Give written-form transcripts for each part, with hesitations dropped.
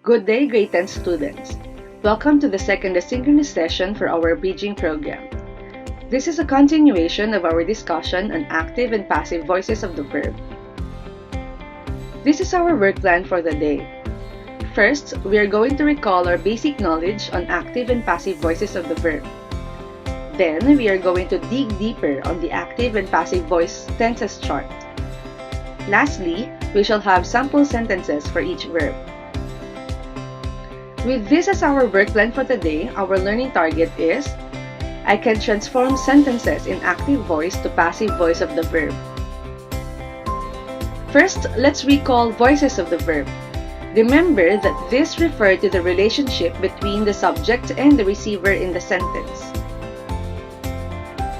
Good day, grade 10 students. Welcome to the second asynchronous session for our bridging program. This is a continuation of our discussion on active and passive voices of the verb. This is our work plan for the day. First, we are going to recall our basic knowledge on active and passive voices of the verb. Then, we are going to dig deeper on the active and passive voice tenses chart. Lastly, we shall have sample sentences for each verb. With this as our work plan for the day, our learning target is I can transform sentences in active voice to passive voice of the verb. First, let's recall voices of the verb. Remember that this refers to the relationship between the subject and the receiver in the sentence.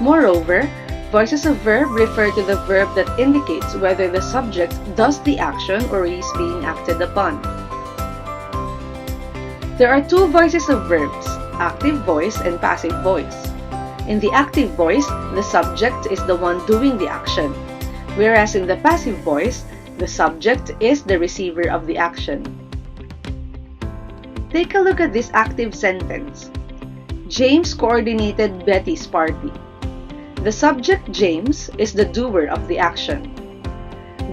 Moreover, voices of verb refer to the verb that indicates whether the subject does the action or is being acted upon. There are two voices of verbs, active voice and passive voice. In the active voice, the subject is the one doing the action, whereas in the passive voice, the subject is the receiver of the action. Take a look at this active sentence. James coordinated Betty's party. The subject, James, is the doer of the action.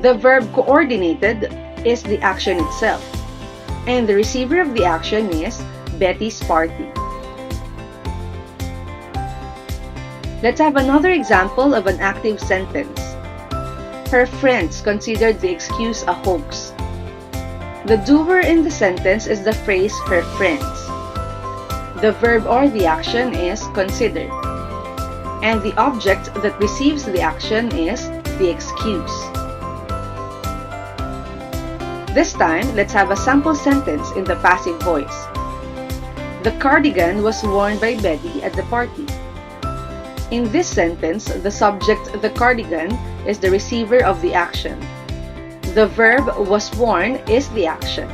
The verb coordinated is the action itself, and the receiver of the action is Betty's party. Let's have another example of an active sentence. Her friends considered the excuse a hoax. The doer in the sentence is the phrase her friends. The verb or the action is considered, and the object that receives the action is the excuse. This time, let's have a sample sentence in the passive voice. The cardigan was worn by Betty at the party. In this sentence, the subject, the cardigan, is the receiver of the action. The verb was worn is the action.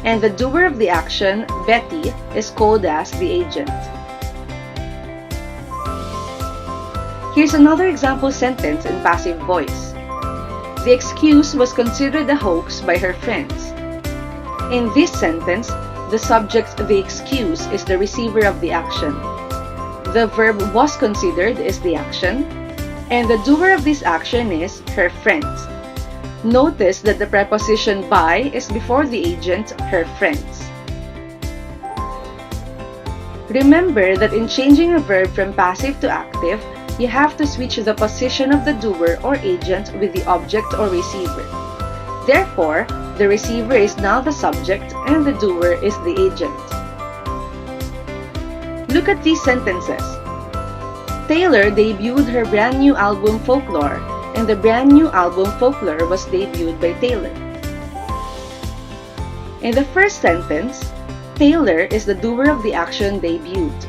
And the doer of the action, Betty, is called as the agent. Here's another example sentence in passive voice. The excuse was considered a hoax by her friends. In this sentence, the subject, the excuse, is the receiver of the action. The verb was considered is the action, and the doer of this action is her friends. Notice that the preposition by is before the agent, her friends. Remember that in changing a verb from passive to active, you have to switch the position of the doer or agent with the object or receiver. Therefore, the receiver is now the subject and the doer is the agent. Look at these sentences. Taylor debuted her brand new album Folklore, and the brand new album Folklore was debuted by Taylor. In the first sentence, Taylor is the doer of the action debuted,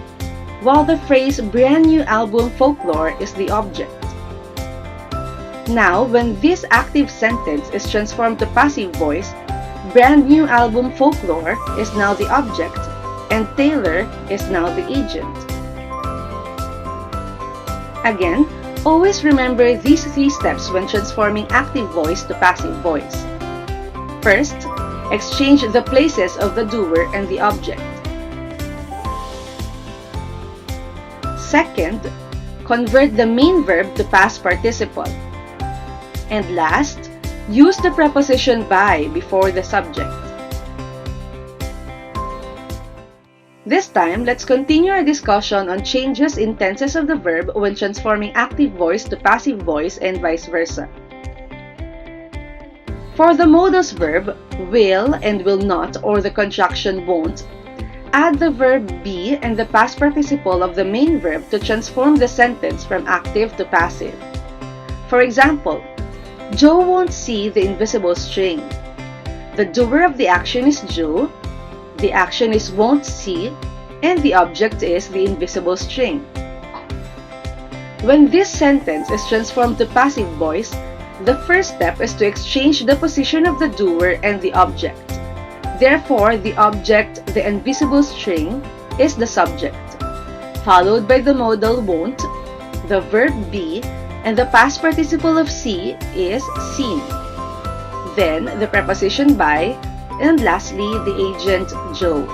while the phrase brand new album Folklore is the object. Now, when this active sentence is transformed to passive voice, brand new album Folklore is now the object, and Taylor is now the agent. Again, always remember these three steps when transforming active voice to passive voice. First, exchange the places of the doer and the object. Second, convert the main verb to past participle. And last, use the preposition by before the subject. This time, let's continue our discussion on changes in tenses of the verb when transforming active voice to passive voice and vice versa. For the modus verb, will and will not, or the contraction won't, add the verb be and the past participle of the main verb to transform the sentence from active to passive. For example, Joe won't see the invisible string. The doer of the action is Joe, the action is won't see, and the object is the invisible string. When this sentence is transformed to passive voice, the first step is to exchange the position of the doer and the object. Therefore, the object, the invisible string, is the subject, followed by the modal won't, the verb be, and the past participle of see is seen. Then, the preposition by, and lastly, the agent Joe.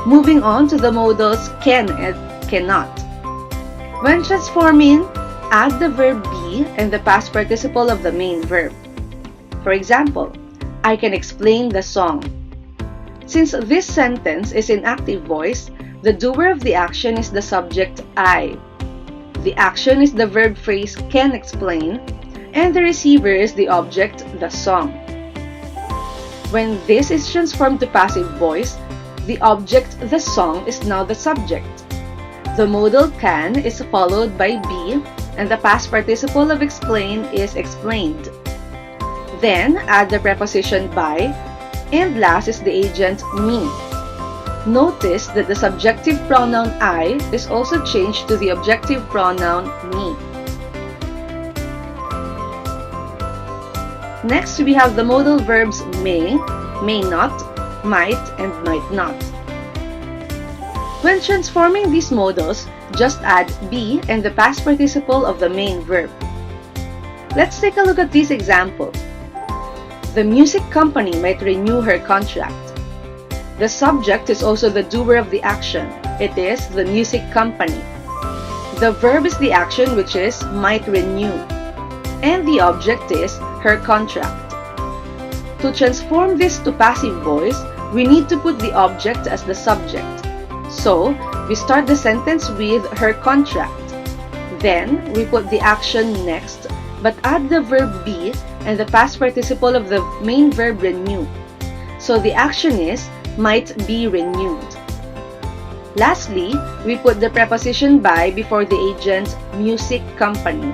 Moving on to the modals can and cannot. When transforming, add the verb be and the past participle of the main verb. For example, I can explain the song. Since this sentence is in active voice, the doer of the action is the subject I. The action is the verb phrase can explain, and the receiver is the object the song. When this is transformed to passive voice, the object the song is now the subject. The modal can is followed by be, and the past participle of explain is explained. Then add the preposition by, and last is the agent me. Notice that the subjective pronoun I is also changed to the objective pronoun me. Next, we have the modal verbs may not, might, and might not. When transforming these modals, just add be and the past participle of the main verb. Let's take a look at this example. The music company might renew her contract. The subject is also the doer of the action. It is the music company. The verb is the action, which is might renew, and the object is her contract. To transform this to passive voice, we need to put the object as the subject. So, we start the sentence with her contract. Then, we put the action next, but add the verb be and the past participle of the main verb renew. So, the action is might be renewed. Lastly, we put the preposition by before the agent music company.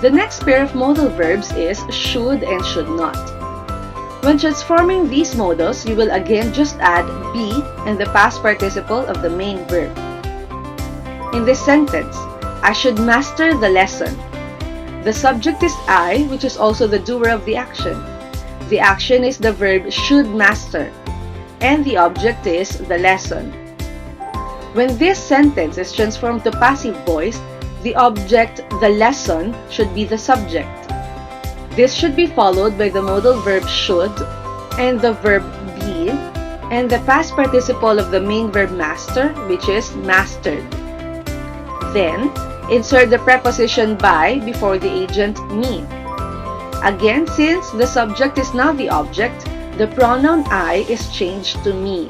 The next pair of modal verbs is should and should not. When transforming these modals, you will again just add be and the past participle of the main verb. In this sentence, I should master the lesson. The subject is I, which is also the doer of the action. The action is the verb should master, and the object is the lesson. When this sentence is transformed to passive voice, the object, the lesson, should be the subject. This should be followed by the modal verb should and the verb be and the past participle of the main verb master, which is mastered. Then, insert the preposition by before the agent me. Again, since the subject is now the object, the pronoun I is changed to me.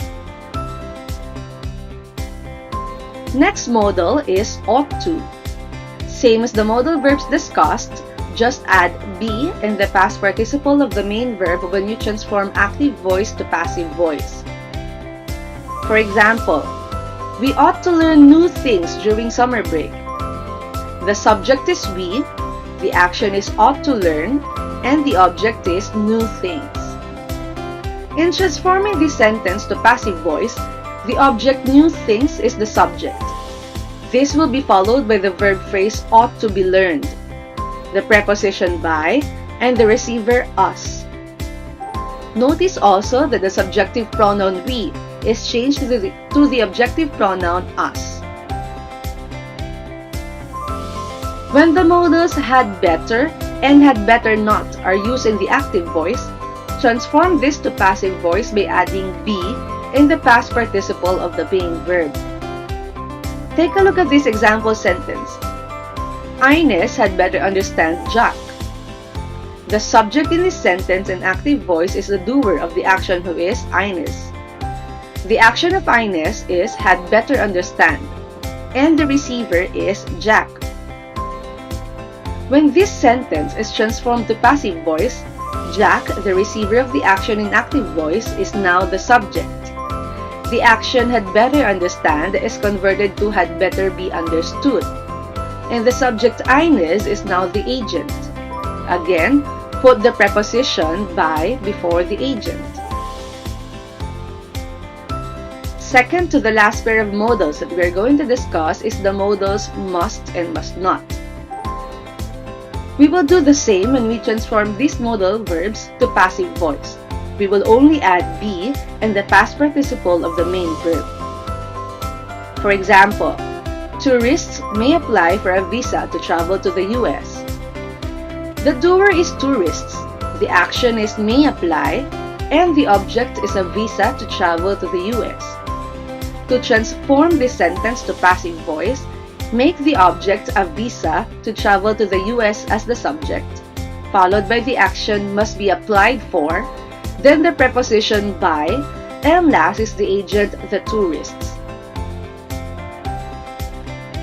Next modal is ought to. Same as the modal verbs discussed, just add be and the past participle of the main verb when you transform active voice to passive voice. For example, we ought to learn new things during summer break. The subject is we, the action is ought to learn, and the object is new things. In transforming this sentence to passive voice, the object new things is the subject. This will be followed by the verb phrase ought to be learned, the preposition by, and the receiver us. Notice also that the subjective pronoun we is changed to the objective pronoun us. When the modals had better and had better not are used in the active voice, transform this to passive voice by adding be in the past participle of the main verb. Take a look at this example sentence. Ines had better understand Jack. The subject in this sentence in active voice is the doer of the action, who is Ines. The action of Ines is had better understand, and the receiver is Jack. When this sentence is transformed to passive voice, Jack, the receiver of the action in active voice, is now the subject. The action had better understand is converted to had better be understood, and the subject Ines is now the agent. Again, put the preposition by before the agent. Second to the last pair of modals that we are going to discuss is the modals must and must not. We will do the same when we transform these modal verbs to passive voice. We will only add be and the past participle of the main verb. For example, tourists may apply for a visa to travel to the US. The doer is tourists, the action is may apply, and the object is a visa to travel to the US. To transform this sentence to passive voice, make the object a visa to travel to the US as the subject, followed by the action must be applied for, then the preposition by, and last is the agent, the tourists.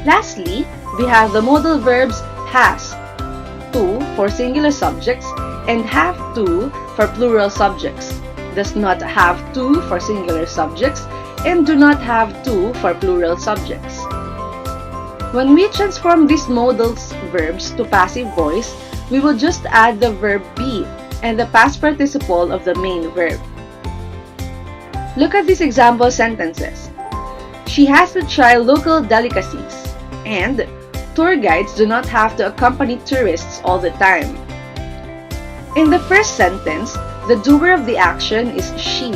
Lastly, we have the modal verbs has to for singular subjects and have to for plural subjects, does not have to for singular subjects, and do not have to for plural subjects. When we transform these modal verbs to passive voice, we will just add the verb be and the past participle of the main verb. Look at these example sentences. She has to try local delicacies, and tour guides do not have to accompany tourists all the time. In the first sentence, the doer of the action is she.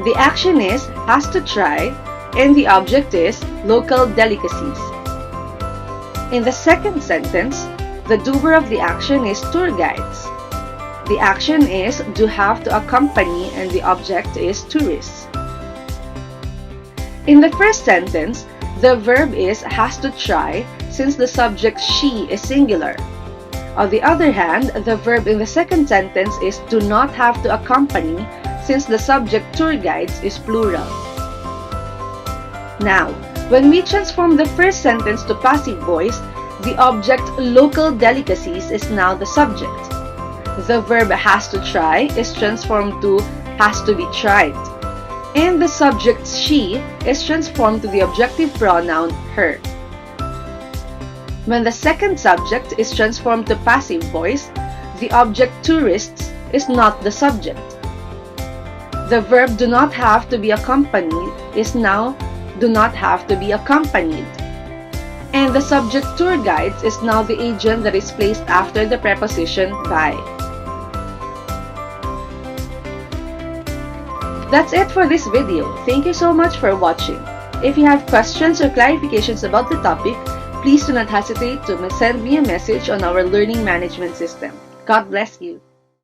The action is has to try, and the object is local delicacies. In the second sentence, the doer of the action is tour guides. The action is do have to accompany, and the object is tourists. In the first sentence, the verb is has to try since the subject she is singular. On the other hand, the verb in the second sentence is do not have to accompany since the subject tour guides is plural. Now, when we transform the first sentence to passive voice, the object local delicacies is now the subject. The verb has to try is transformed to has to be tried, and the subject she is transformed to the objective pronoun her. When the second subject is transformed to passive voice, the object tourists is not the subject. The verb do not have to be accompanied is now do not have to be accompanied, and the subject tour guides is now the agent that is placed after the preposition by. That's it for this video. Thank you so much for watching. If you have questions or clarifications about the topic, please do not hesitate to send me a message on our learning management system. God bless you.